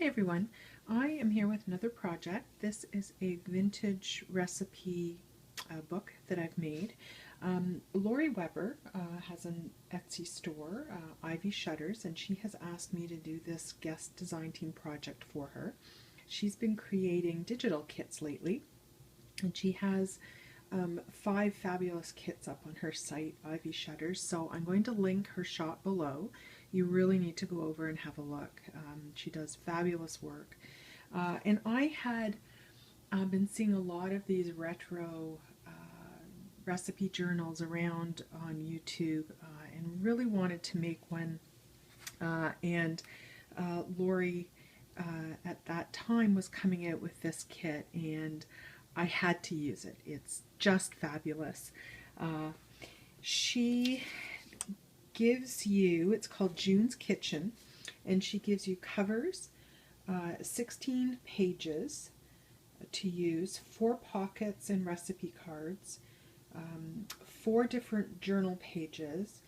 Hi everyone, I am here with another project. This is a vintage recipe book that I've made. Lori Weber has an Etsy store, Ivy Shutters, and she has asked me to do this guest design team project for her. She's been creating digital kits lately, and she has 5 fabulous kits up on her site, Ivy Shutters, so I'm going to link her shop below. You really need to go over and have a look. She does fabulous work. And I had been seeing a lot of these retro recipe journals around on YouTube and really wanted to make one. And Lori at that time was coming out with this kit, and I had to use it. It's just fabulous. She gives you, it's called June's Kitchen, and she gives you covers, 16 pages to use, 4 pockets and recipe cards, 4 different journal pages,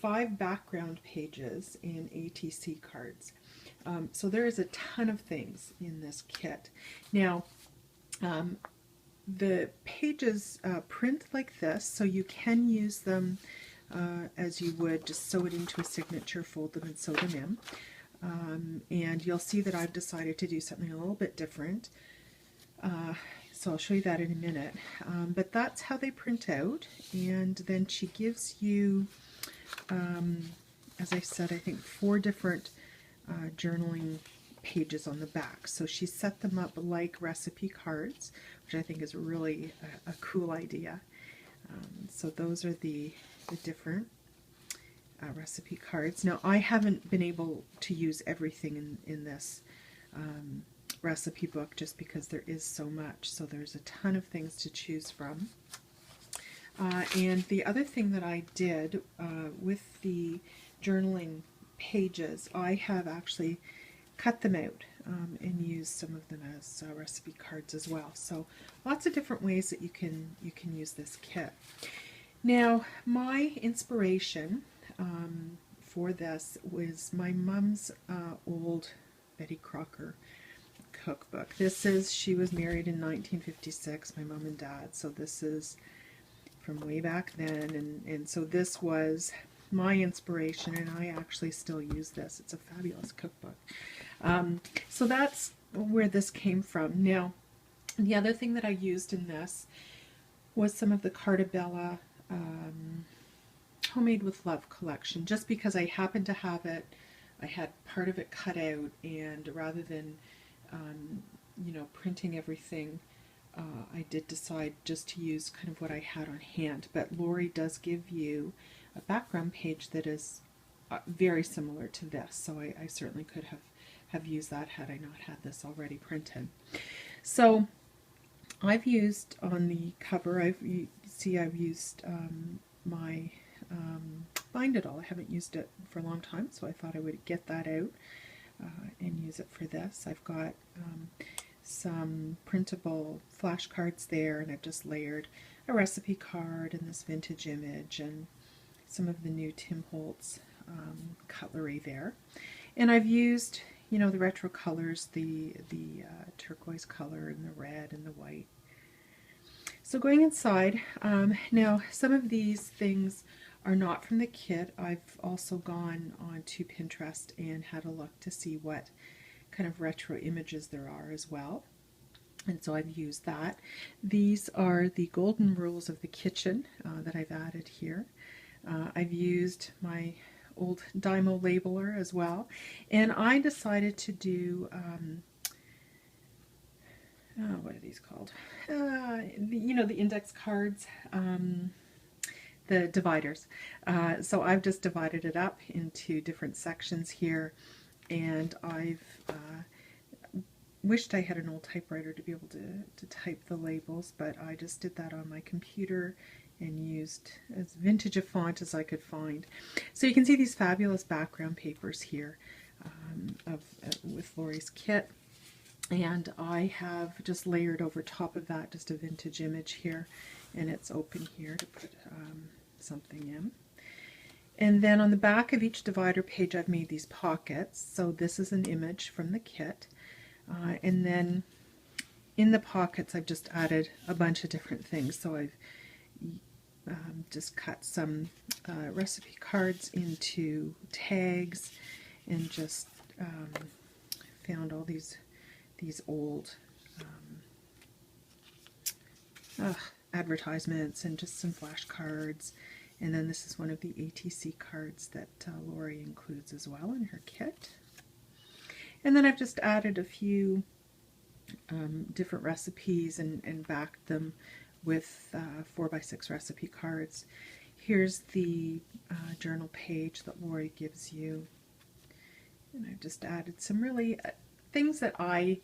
5 background pages, and ATC cards. So there is a ton of things in this kit. Now, the pages print like this, so you can use them as you would just sew it into a signature, fold them and sew them in. And you'll see that I've decided to do something a little bit different. So I'll show you that in a minute. But that's how they print out. And then she gives you, as I said, I think 4 different journaling pages on the back. So she set them up like recipe cards, which I think is really a cool idea. So those are the different recipe cards. Now, I haven't been able to use everything in this recipe book just because there is so much. So there's a ton of things to choose from. And the other thing that I did with the journaling pages, I have actually cut them out and use some of them as recipe cards as well. So lots of different ways that you can use this kit. Now, my inspiration for this was my mom's old Betty Crocker cookbook. She was married in 1956, my mom and dad, so this is from way back then, and so this was my inspiration, and I actually still use this. It's a fabulous cookbook. So that's where this came from. Now, the other thing that I used in this was some of the Carta Bella Homemade with Love collection, just because I happened to have it. I had part of it cut out, and rather than printing everything, I did decide just to use kind of what I had on hand. But Lori does give you a background page that is very similar to this, so I certainly could have used that had I not had this already printed. So I've used on the cover, you see I've used my Bind It All. I haven't used it for a long time, so I thought I would get that out and use it for this. I've got some printable flashcards there, and I've just layered a recipe card and this vintage image and some of the new Tim Holtz cutlery there. And I've used, the retro colors, the turquoise color and the red and the white. So going inside, now some of these things are not from the kit. I've also gone on to Pinterest and had a look to see what kind of retro images there are as well. And so I've used that. These are the golden rules of the kitchen that I've added here. I've used my old Dymo labeler as well. And I decided to do, what are these called? The index cards, the dividers. So I've just divided it up into different sections here, and I've wished I had an old typewriter to be able to type the labels, but I just did that on my computer and used as vintage a font as I could find. So you can see these fabulous background papers here with Lori's kit, and I have just layered over top of that just a vintage image here, and it's open here to put something in. And then on the back of each divider page I've made these pockets. So this is an image from the kit. And then in the pockets I've just added a bunch of different things. So I've just cut some recipe cards into tags, and just found all these old advertisements and just some flashcards. And then this is one of the ATC cards that Lori includes as well in her kit. And then I've just added a few different recipes and backed them with 4x6 recipe cards. Here's the journal page that Lori gives you. And I've just added some really things that I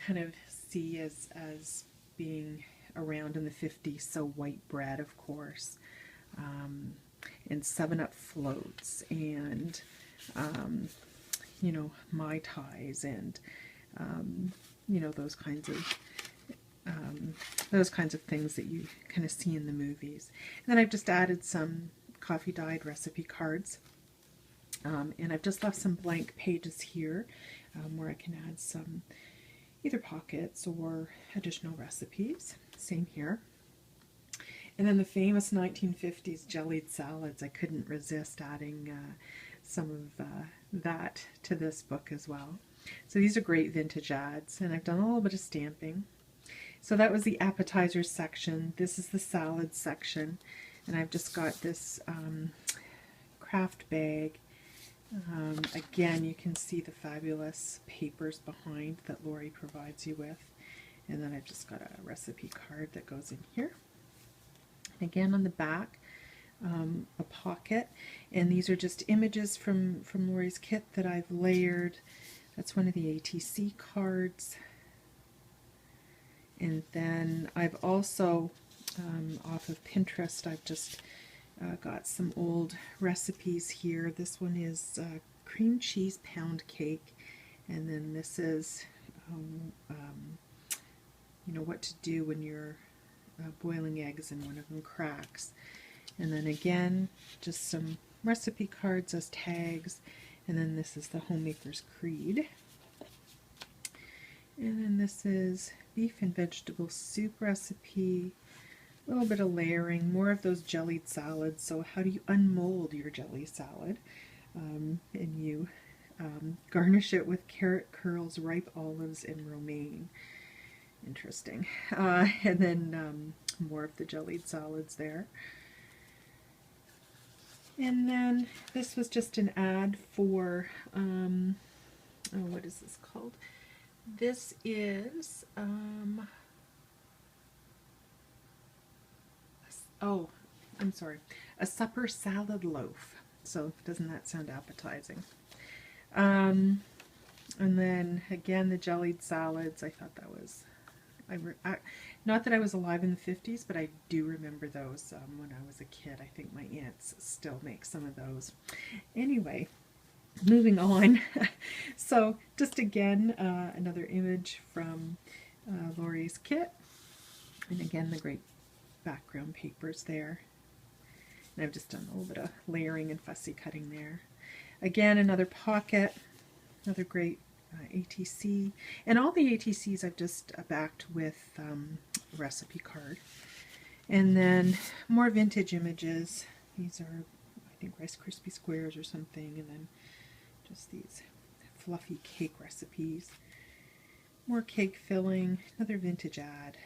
kind of see as being around in the 50s. So white bread, of course, and 7-Up floats, and you know, Mai Tais, and you know, those kinds of things that you kind of see in the movies. And then I've just added some coffee dyed recipe cards, and I've just left some blank pages here where I can add some either pockets or additional recipes. Same here. And then the famous 1950s jellied salads, I couldn't resist adding some of that to this book as well. So these are great vintage ads, and I've done a little bit of stamping. So that was the appetizer section. This is the salad section, and I've just got this craft bag. Again, you can see the fabulous papers behind that Lori provides you with. And then I've just got a recipe card that goes in here. Again, on the back, a pocket, and these are just images from Lori's kit that I've layered. That's one of the ATC cards. And then I've also, off of Pinterest, I've just got some old recipes here. This one is cream cheese pound cake, and then this is, you know, what to do when you're boiling eggs and one of them cracks. And then again, just some recipe cards as tags. And then this is the Homemaker's Creed. And then this is beef and vegetable soup recipe. A little bit of layering, more of those jellied salads. So how do you unmold your jelly salad? And you garnish it with carrot curls, ripe olives, and romaine. Interesting. And then more of the jellied salads there. And then this was just an ad for, oh, what is this called? This is, oh, I'm sorry, a supper salad loaf. So doesn't that sound appetizing? And then again, the jellied salads. I thought that was, not that I was alive in the 50s, but I do remember those when I was a kid. I think my aunts still make some of those. Anyway, moving on. So just again, another image from Lori's kit. And again, the great background papers there. And I've just done a little bit of layering and fussy cutting there. Again, another pocket, another great ATC. And all the ATCs I've just backed with a recipe card. And then more vintage images. These are, I think, Rice Krispie squares or something. And then just these fluffy cake recipes. More cake filling, another vintage ad.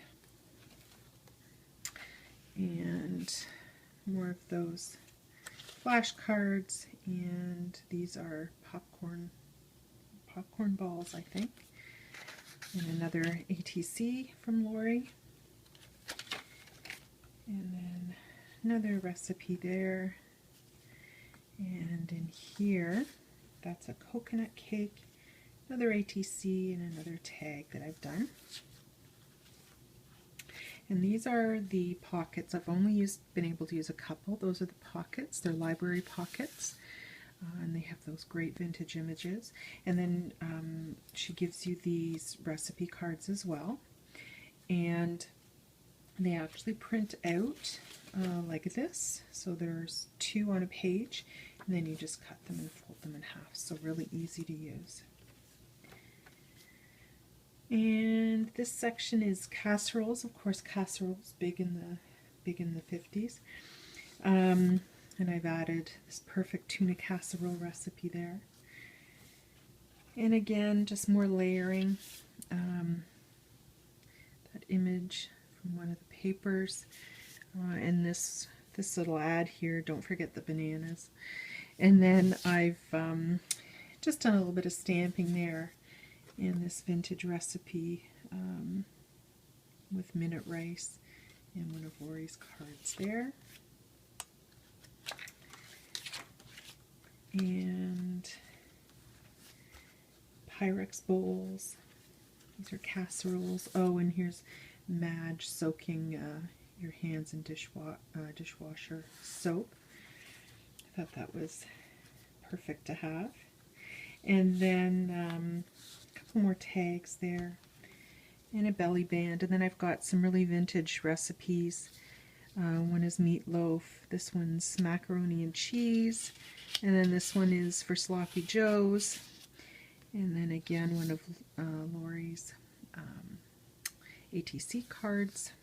And more of those flashcards, and these are popcorn balls, I think. And another ATC from Lori. And then another recipe there. And in here, that's a coconut cake, another ATC, and another tag that I've done. And these are the pockets. I've only been able to use a couple. Those are the pockets. They're library pockets. And they have those great vintage images. And then she gives you these recipe cards as well. And They actually print out like this. So there's 2 on a page, and then you just cut them and fold them in half. So really easy to use. And this section is casseroles. Of course, casseroles big in the 50s. And I've added this perfect tuna casserole recipe there. And again, just more layering. That image from one of the papers, and this little ad here. Don't forget the bananas. And then I've just done a little bit of stamping there in this vintage recipe with minute rice, and one of Lori's cards there. And Pyrex bowls. These are casseroles. Oh, and here's Madge soaking your hands in dishwasher soap. I thought that was perfect to have. And then a couple more tags there, and a belly band. And then I've got some really vintage recipes. One is meatloaf. This one's macaroni and cheese. And then this one is for Sloppy Joe's. And then again, one of Lori's ATC cards.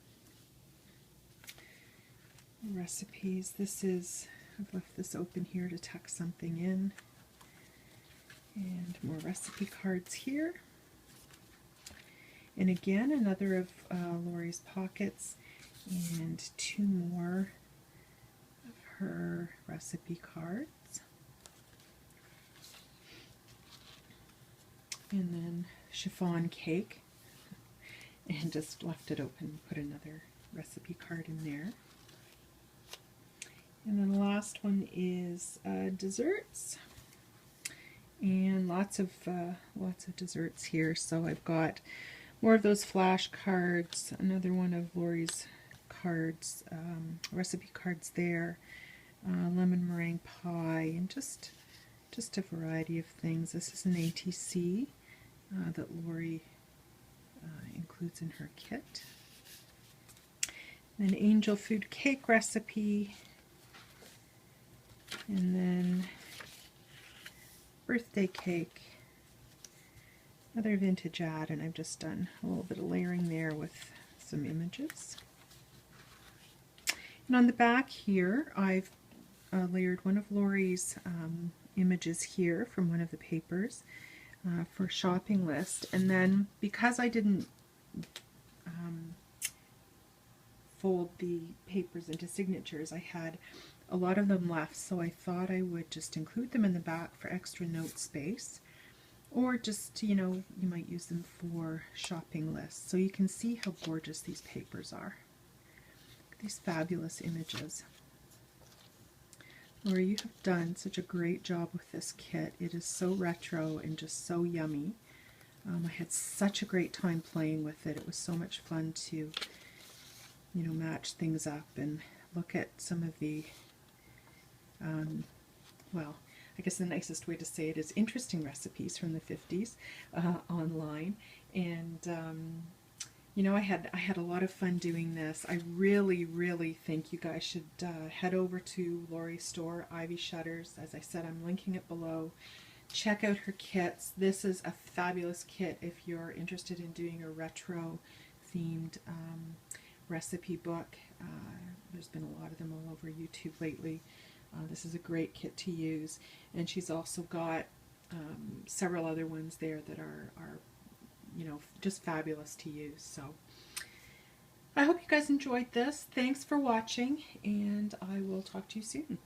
Recipes. This is, I've left this open here to tuck something in. And more recipe cards here. And again, another of Lori's pockets, and 2 more of her recipe cards. And then chiffon cake, and just left it open, put another recipe card in there. And then the last one is desserts, and lots of desserts here. So I've got more of those flash cards, another one of Lori's cards, recipe cards there, lemon meringue pie, and just a variety of things. This is an ATC that Lori includes in her kit. Then angel food cake recipe, and then birthday cake, another vintage ad, and I've just done a little bit of layering there with some images. And on the back here, I've layered one of Lori's images here from one of the papers for shopping list. And then because I didn't fold the papers into signatures, I had a lot of them left, so I thought I would just include them in the back for extra note space, or just, you know, you might use them for shopping lists. So you can see how gorgeous these papers are. These fabulous images. Lori, you have done such a great job with this kit. It is so retro and just so yummy. I had such a great time playing with it. It was so much fun to, you know, match things up and look at some of the, well, I guess the nicest way to say it is interesting recipes from the 50s online. And you know, I had a lot of fun doing this. I really think you guys should head over to Lori's store, Ivy Shutters. As I said, I'm linking it below. Check out her kits. This is a fabulous kit if you're interested in doing a retro themed recipe book. There's been a lot of them all over YouTube lately. This is a great kit to use, and she's also got several other ones there that are you know, just fabulous to use. So I hope you guys enjoyed this. Thanks for watching, and I will talk to you soon.